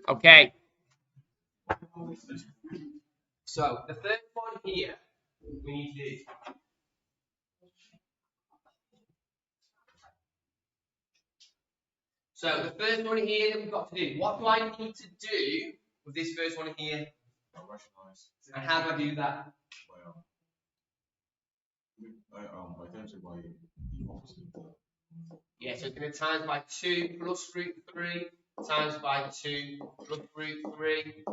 Okay. So the first one here we need to do. So the first one here that we've got to do. What do I need to do with this first one here? And how do I do that? Yeah, so it's going to times by 2 plus root 3 times by 2 plus root 3.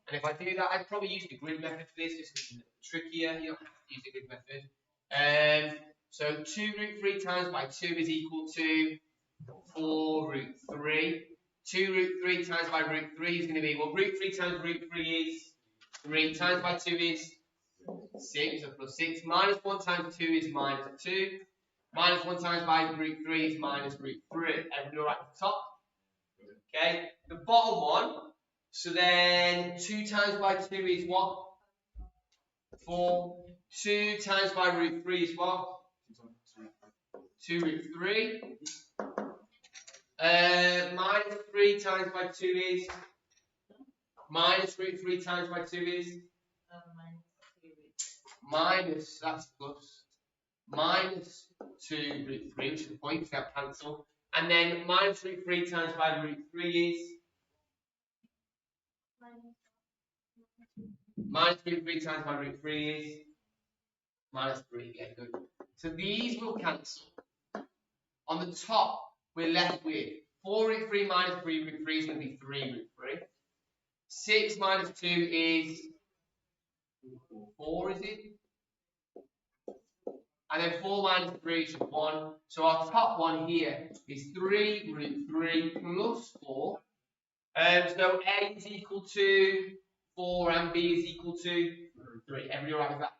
And if I do that, I'd probably use the grid method for this. This is trickier. You don't have to use the grid method. So 2 root 3 times by 2 is equal to 4 root 3. 2 root 3 times by root 3 is going to be, well, root 3 times root 3 is 3 times by 2 is 6, so plus 6. Minus 1 times 2 is minus 2. Minus 1 times by root 3 is minus root 3. Everybody all right at the top? Okay. The bottom one, so then 2 times by 2 is what? 4. 2 times by root 3 is what? 2 root 3. Minus 3 times by 2 is? Minus root 3 times by 2 is? Minus, that's plus. Minus 2 root 3, which is the point, so cancel. And then minus root 3 times by root 3 is? Minus root 3 times by root 3 is? Minus 3, yeah, good. So these will cancel. On the top, we're left with 4 root 3 minus 3 root 3 is going to be 3 root 3. 6 minus 2 is 4, is it? And then 4 minus 3 is 1. So our top one here is 3 root 3 plus 4. So A is equal to 4 and B is equal to 3. Everybody all right with that?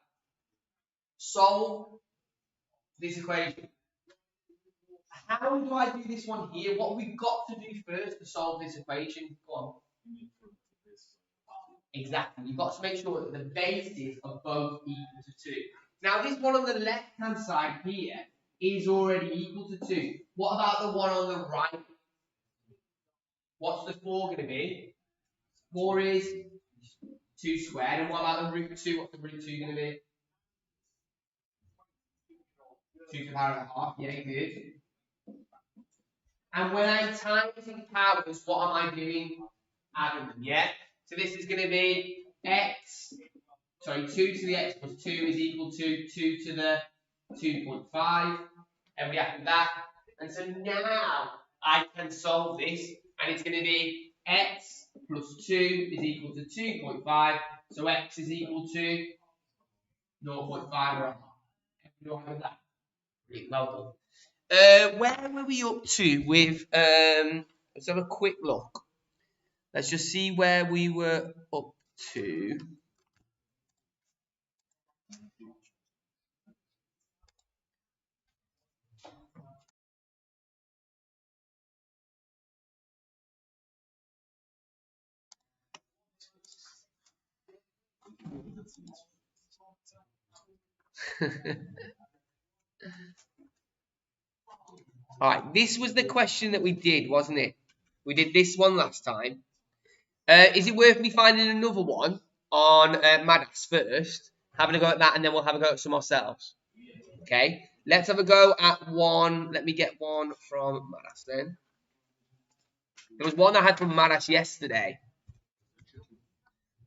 Solve this equation. How do I do this one here? What have we got to do first to solve this equation? Go on. Exactly. You've got to make sure that the bases are both equal to 2. Now, this one on the left-hand side here is already equal to 2. What about the one on the right? What's the 4 going to be? 4 is 2 squared. And what about the root 2? What's the root 2 going to be? 2 to the power of a half. Yeah, good. And when I'm timesing powers, what am I doing? Adding them, yeah? So this is going to be 2 to the x plus 2 is equal to 2 to the 2.5. Everybody happy with that? And so now I can solve this, and it's going to be x plus 2 is equal to 2.5. So x is equal to 0.5 or a half. Everybody happy with that? Really well done. Where were we up to with, let's have a quick look. Let's just see where we were up to. Alright, this was the question that we did, wasn't it? We did this one last time. Is it worth me finding another one on Madas first? Having a go at that, and then we'll have a go at some ourselves. Okay, let's have a go at one. Let me get one from Madas then. There was one I had from Madas yesterday.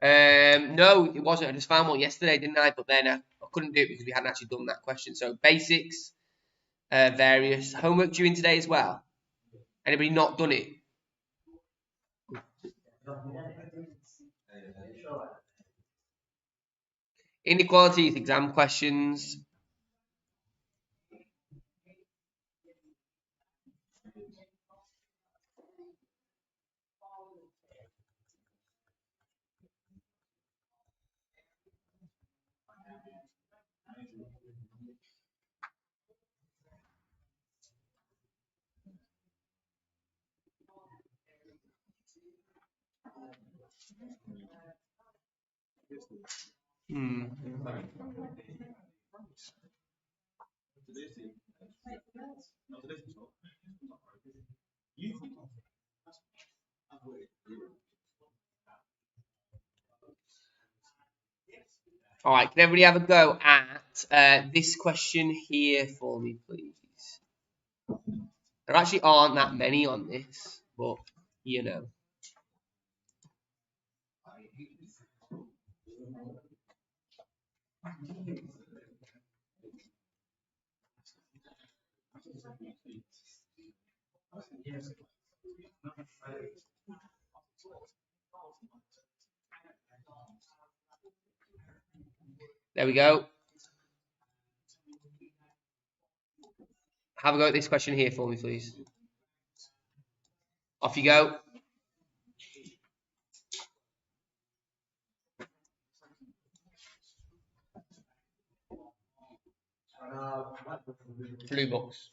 No, it wasn't. I just found one yesterday, didn't I? But then I couldn't do it because we hadn't actually done that question. So basics, various. Homework due in today as well. Anybody not done it? Inequalities, exam questions. All right, can everybody have a go at this question here for me, please? There actually aren't that many on this, but you know. There we go. Have a go at this question here for me, please. Off you go. Blue box.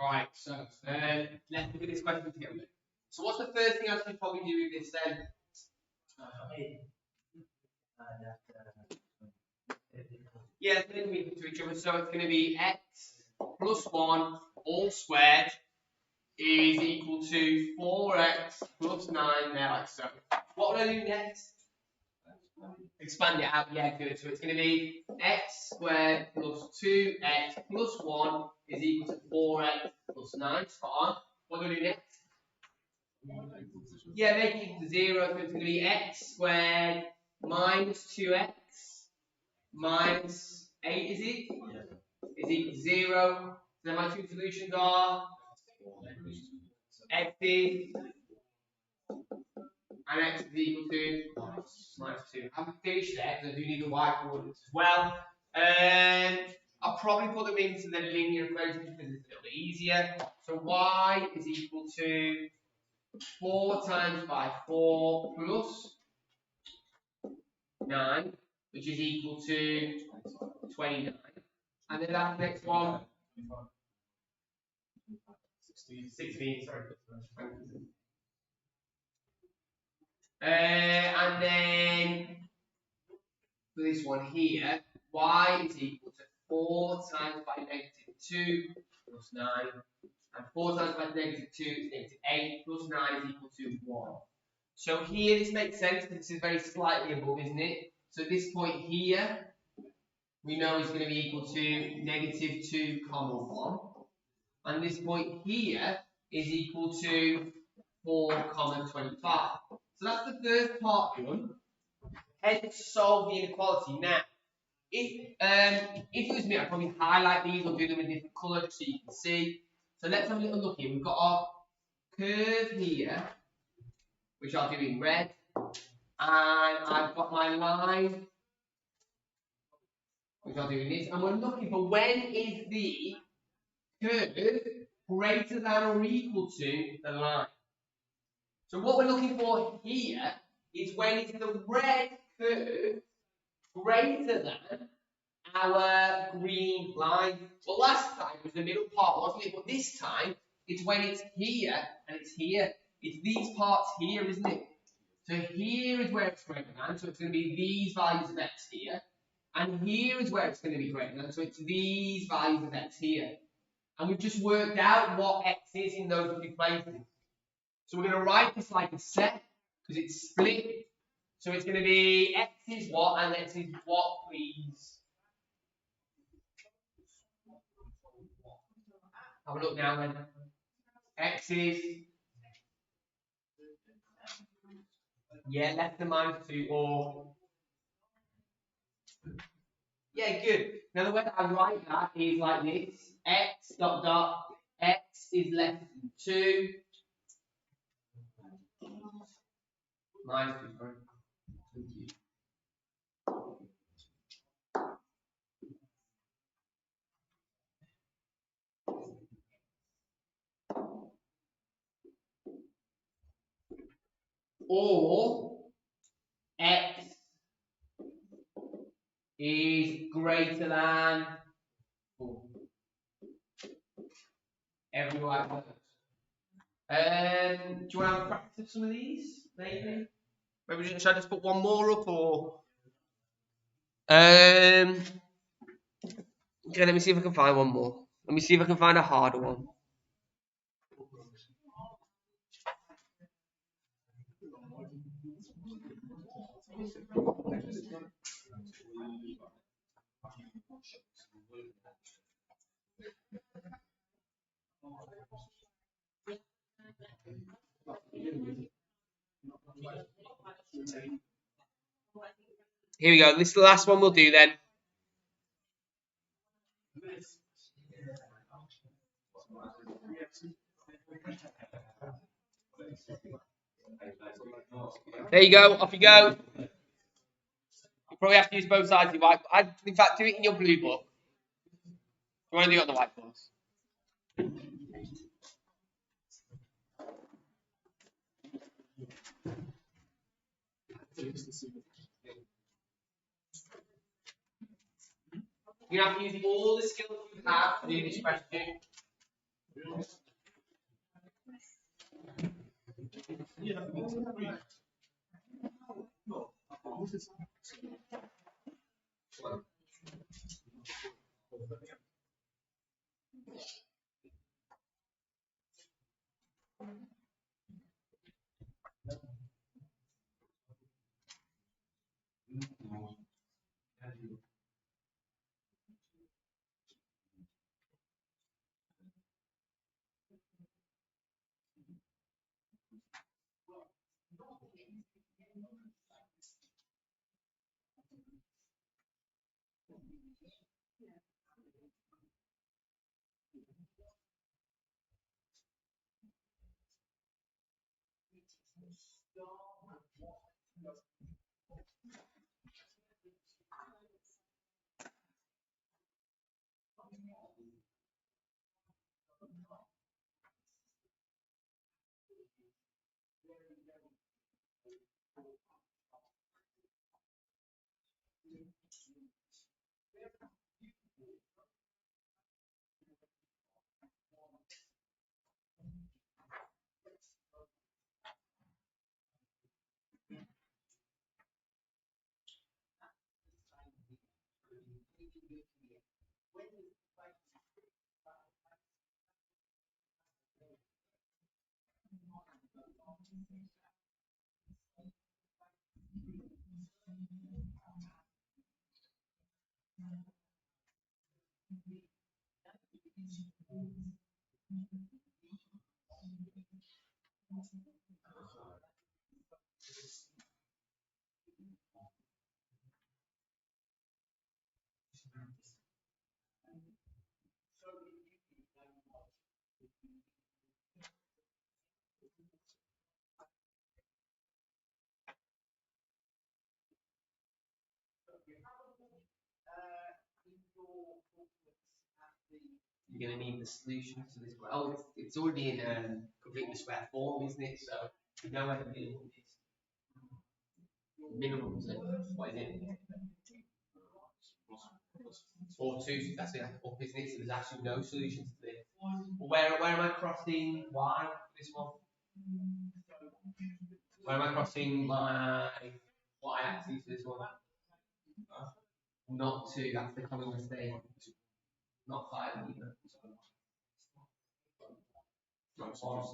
Right, so let's look at this question together. So what's the first thing I should probably do with this then? Yeah, let's link it to each other. So it's going to be x plus 1 all squared is equal to 4x plus 9 there, like so. What would I do next? Expand it out, yeah, good. So it's going to be x squared plus 2x plus 1 is equal to 4x plus 9. Spot on. What do we do next? Yeah, make it equal to 0. So it's going to be x squared minus 2x minus 8, is it? Is equal to 0. So then my two solutions are x is and x is equal to minus 2. I haven't finished there because I do need the y coordinates as well. I'll probably put them into the linear equation because it's a little bit easier. So y is equal to 4 times by 4 plus 9, which is equal to 29. And then that next one, 16, sorry. And then for this one here, y is equal to 4 times by negative 2 plus 9. And 4 times by negative 2 is negative 8 plus 9 is equal to 1. So here this makes sense because this is very slightly above, isn't it? So this point here, we know is going to be equal to negative 2 comma 1. And this point here is equal to 4 comma 25. So that's the first part done. Hence solve the inequality. Now, if it was me, I'd probably highlight these or do them in different colours so you can see. So let's have a little look here. We've got our curve here, which I'll do in red. And I've got my line, which I'll do in this. And we're looking for when is the curve greater than or equal to the line. So what we're looking for here is when is the red curve greater than our green line. Well, last time it was the middle part, wasn't it? But this time, it's when it's here and it's here. It's these parts here, isn't it? So here is where it's greater than. So it's going to be these values of x here. And here is where it's going to be greater than. So it's these values of x here. And we've just worked out what x is in those two places. So we're going to write this like a set because it's split. So it's going to be x is what and x is what, please? Have a look now then. X is, yeah, less than minus 2 or, yeah, good. Now the way that I write that is like this. X dot dot, x is less than 2. Minus 2, sorry. Or x is greater than 4. Everywhere else. Do you want to have a practice of some of these? Maybe? Maybe should I just put one more up or? Okay, let me see if I can find one more. Let me see if I can find a harder one. Here we go. This is the last one we'll do then. There you go. Off you go. You probably have to use both sides of your whiteboard. In fact, do it in your blue book. You want to do it on the whiteboards. You have to use all the skills you have to do this question. You're going to need the solution to this. Oh, it's already in completely square form, isn't it? So we know where the minimum is. Minimum is what is it? 4, 2. That's the up, isn't it? So there's actually no solution to this. Well, where am I crossing y for this one? Where am I crossing my y-axis for this one? Not 2. That's the common mistake. Not 5 either. Not 1.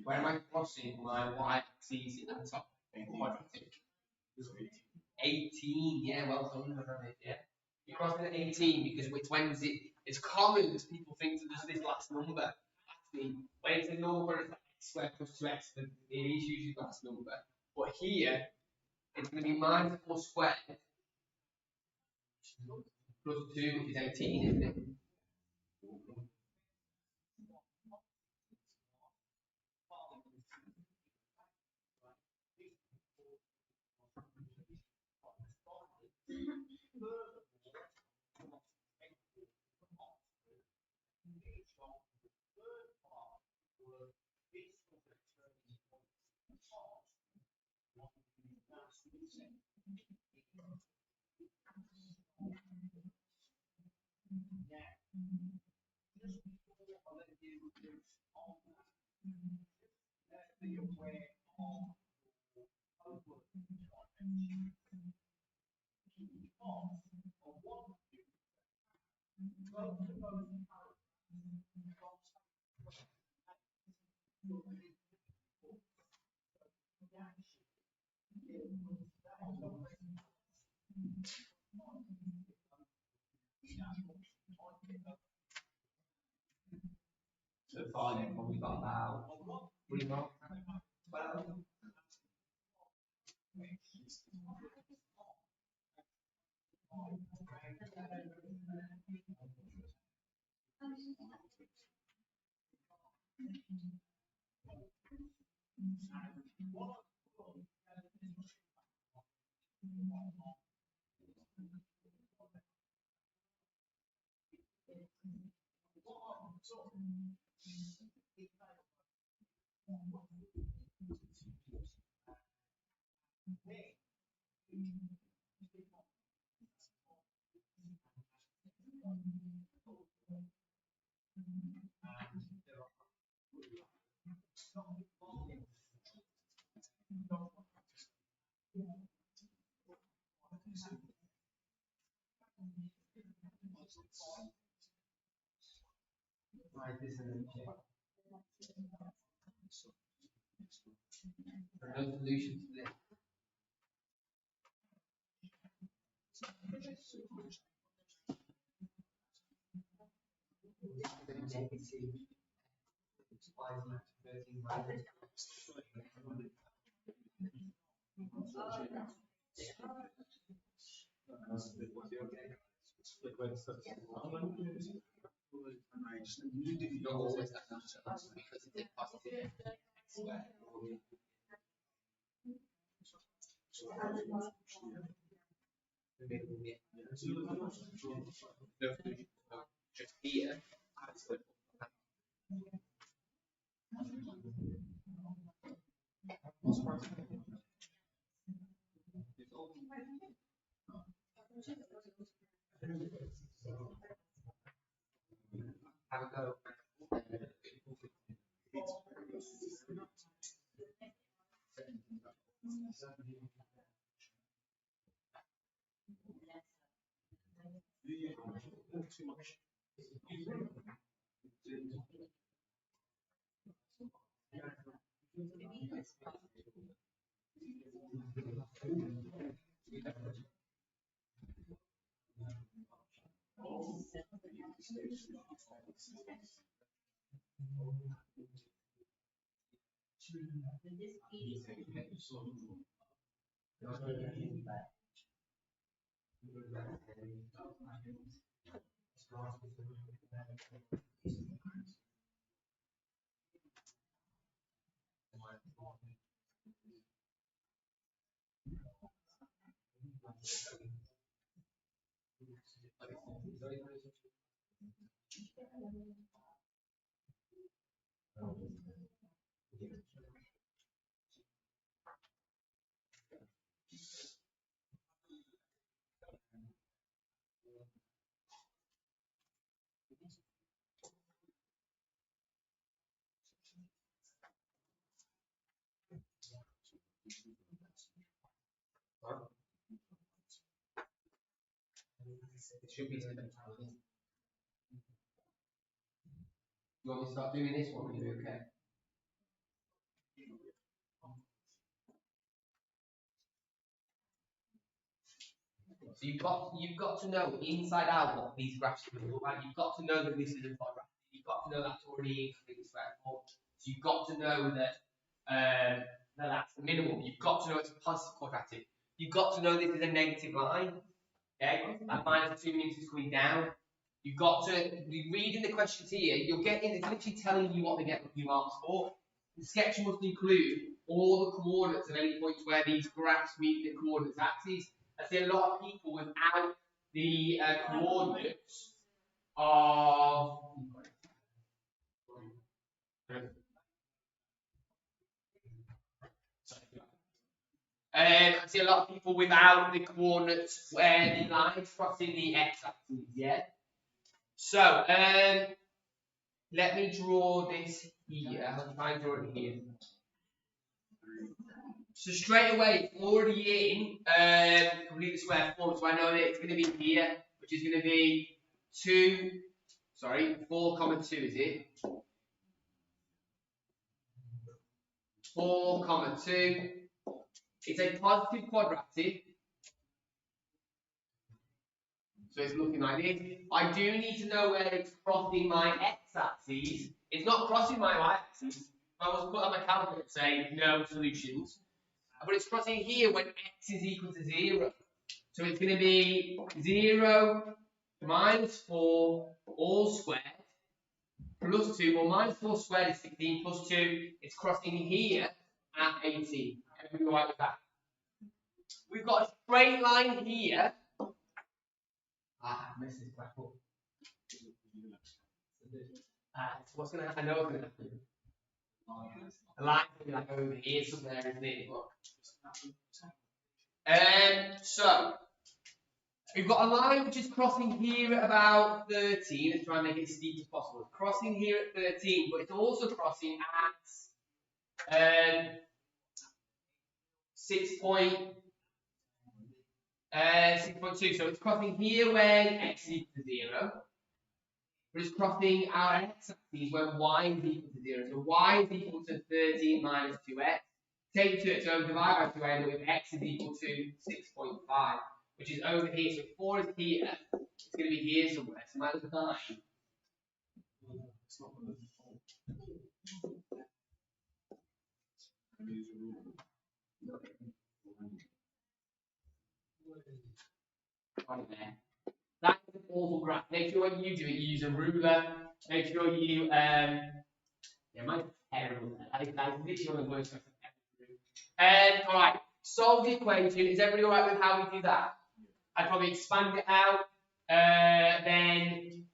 Where am I crossing my y-axis in that top quadratic? 18. Yeah, well done. Yeah. You're crossing at 18 because when is it? It's common as people think that there's this last number. Actually, when it's a number, it's like x squared plus 2x, then it is usually the last number. But here, it's going to be minus 4 squared plus 2, which is 18, isn't it? So far, you've probably got about 3 marks. 12. Right, this is no solution to this. Not always that because it's a positive square. Just here. Have a go. Too much. It should be to the You want me to start doing this one? Will you be okay? So you've got to know inside out what these graphs are going to look like. You've got to know that this is a quadratic. You've got to know that's already in complete square form. So you've got to know that that's the minimum. You've got to know it's a positive quadratic. You've got to know this is a negative line. Okay, that minus 2 means it's coming down. You've got to be reading the questions here. You're getting it's literally telling you what they get you marks for. The sketch must include all the coordinates of any points where these graphs meet the coordinates axes. I see a lot of people without the coordinates of I see a lot of people without the coordinates where the lines crossing the x-axis. Yeah. So let me draw this here. I'll try and draw it here. So straight away, it's already in complete square form, so I know that it's going to be here, which is going to be 4 comma 2, is it? 4 comma 2. It's a positive quadratic. So it's looking like this. I do need to know where it's crossing my x-axis. It's not crossing my y-axis. If I was to put on my calculator and say no solutions, but it's crossing here when x is equal to 0. So it's going to be 0 minus 4 all squared plus 2. Well, minus 4 squared is 16 plus 2. It's crossing here at 18. Everybody right with that? We've got a straight line here. I messed this back up. What's going to happen? I know what's going to happen. The line's going to be like over here somewhere, isn't it? Look. So We've got a line which is crossing here at about 13. Let's try and make it as steep as possible. It's crossing here at 13, but it's also crossing at 6.2. So it's crossing here when x is equal to 0. But it's crossing our x-axis when y is equal to 0. So y is equal to 13 minus 2x. Take 2x over, divide by 2, end up with x is equal to 6.5, which is over here. So 4 is here. It's going to be here somewhere. So minus 9. Right there. That's an awful graph. Make sure when you do it, you use a ruler. Make sure you yeah, mine's terrible. I think that's literally one of the worst graphs I've ever do. Alright, solve the equation. Is everybody alright with how we do that? I'd probably expand it out, then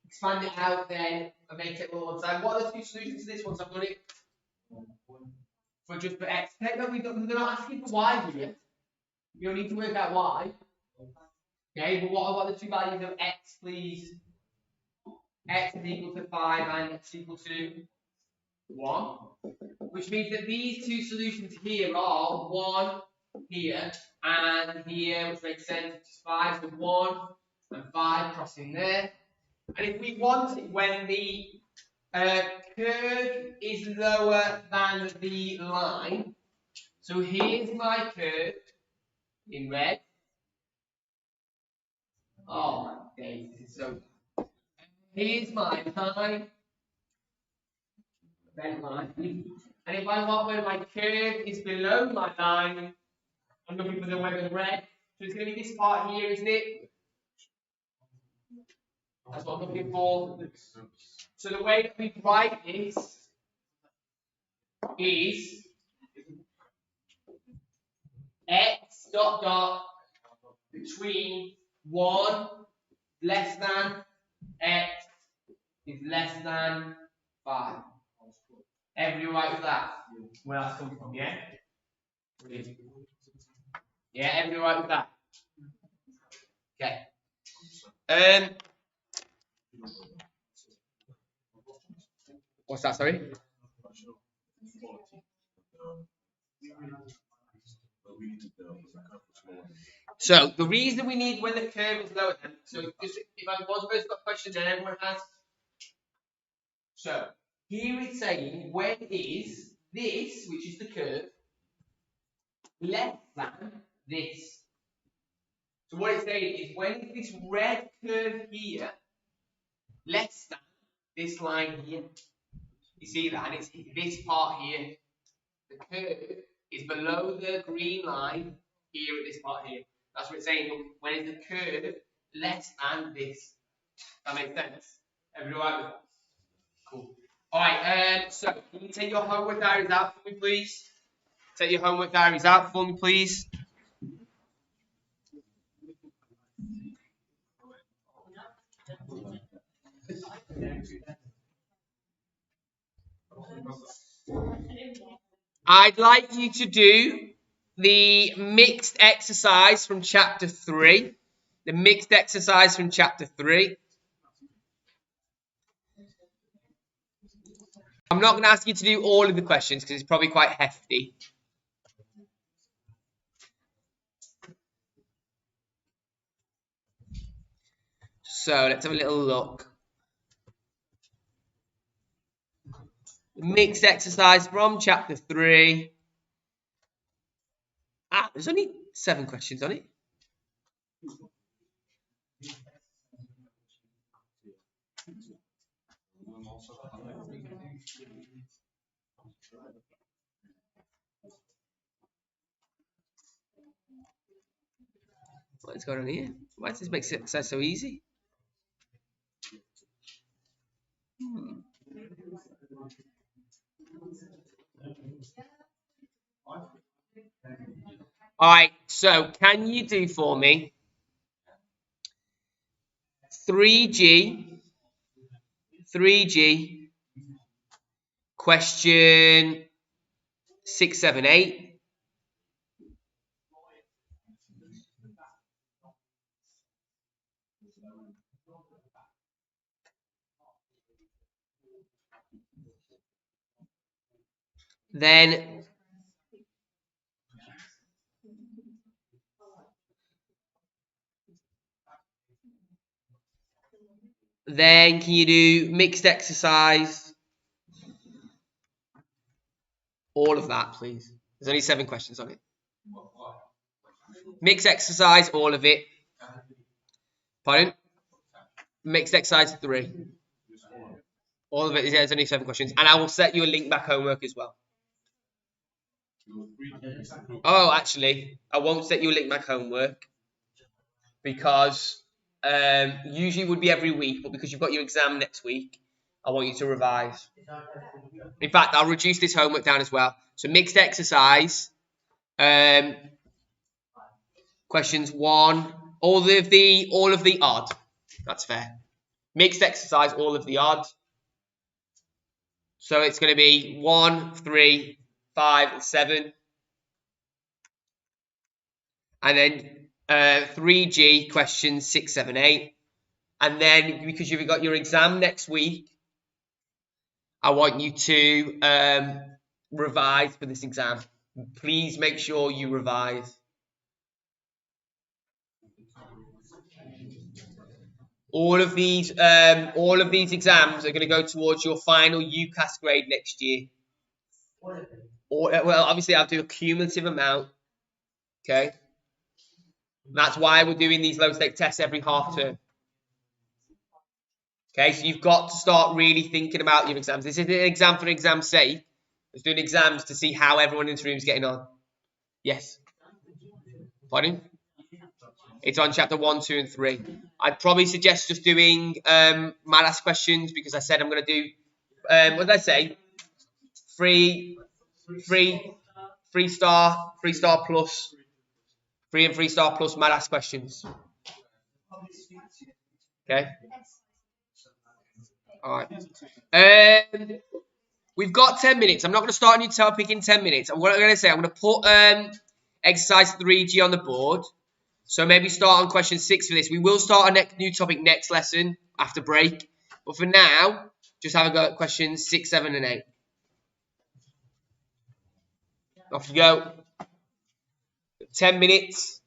expand it out, then and make it all one side. What are the two solutions to this one? So I've done it for just for x. Take that they're not asking for y here. You don't need to work out y. Okay, but what are the two values of x, please? X is equal to 5 and x is equal to 1. Which means that these two solutions here are 1 here and here, which makes sense, which is 5. So 1 and 5 crossing there. And if we want it when the curve is lower than the line, so here's my curve in red. Oh my days, this is so. Here's my line, red line. And if I want when my curve is below my line, I'm looking for the web in red. So it's going to be this part here, isn't it? That's what I'm looking for. So the way that we write this is x dot dot between 1 less than x is less than 5. Everybody right with that? Where that's coming from, yeah? Yeah, everybody right with that? Okay. What's that, sorry? So the reason we need when the curve is lower than, so just if I was first got questions then everyone has. So here it's saying when is this, which is the curve, less than this. So what it's saying is when is this red curve here less than this line here? You see that? And it's this part here. The curve is below the green line here at this part here. That's what it's saying. When is the curve less than this? That makes sense? Everybody right with that? Cool. Alright, so can you take your homework diaries out for me, please? Take your homework diaries out for me, please. I'd like you to do the mixed exercise from chapter 3. The mixed exercise from chapter 3. I'm not going to ask you to do all of the questions because it's probably quite hefty. So let's have a little look. Mixed exercise from chapter 3. There's only 7 questions on it. What's going on here? Why does this make exercise so easy? Alright, so can you do for me 3G, question 6, 7, 8. Then can you do mixed exercise? All of that, please. There's only 7 questions on it. Mixed exercise, all of it. Pardon? Mixed exercise 3. All of it. There's only 7 questions. And I will set you a link back homework as well. Oh, actually, I won't set you a link back homework because usually it would be every week, but because you've got your exam next week, I want you to revise. In fact, I'll reduce this homework down as well. So mixed exercise, questions 1, all of the odd. That's fair. Mixed exercise, all of the odd. So it's going to be 1, 3, 5, and 7. And then 3G, questions 6, 7, 8. And then, because you've got your exam next week, I want you to revise for this exam. Please make sure you revise. All of these exams are going to go towards your final UCAS grade next year. Well, obviously, I'll do a cumulative amount. Okay. That's why we're doing these low-stake tests every half term. Okay, so you've got to start really thinking about your exams. This isn't an exam for exam's sake. It's doing exams to see how everyone in this room is getting on. Yes. Pardon? It's on chapter 1, 2, and 3. I'd probably suggest just doing math questions because I said I'm going to do, what did I say? Three star plus, 3 and 3 star plus math questions. Okay. All right. We've got 10 minutes. I'm not going to start a new topic in 10 minutes. What I'm going to say, I'm going to put exercise 3G on the board. So maybe start on question 6 for this. We will start a new topic next lesson after break. But for now, just have a go at questions 6, 7, and 8. Off you go. 10 minutes.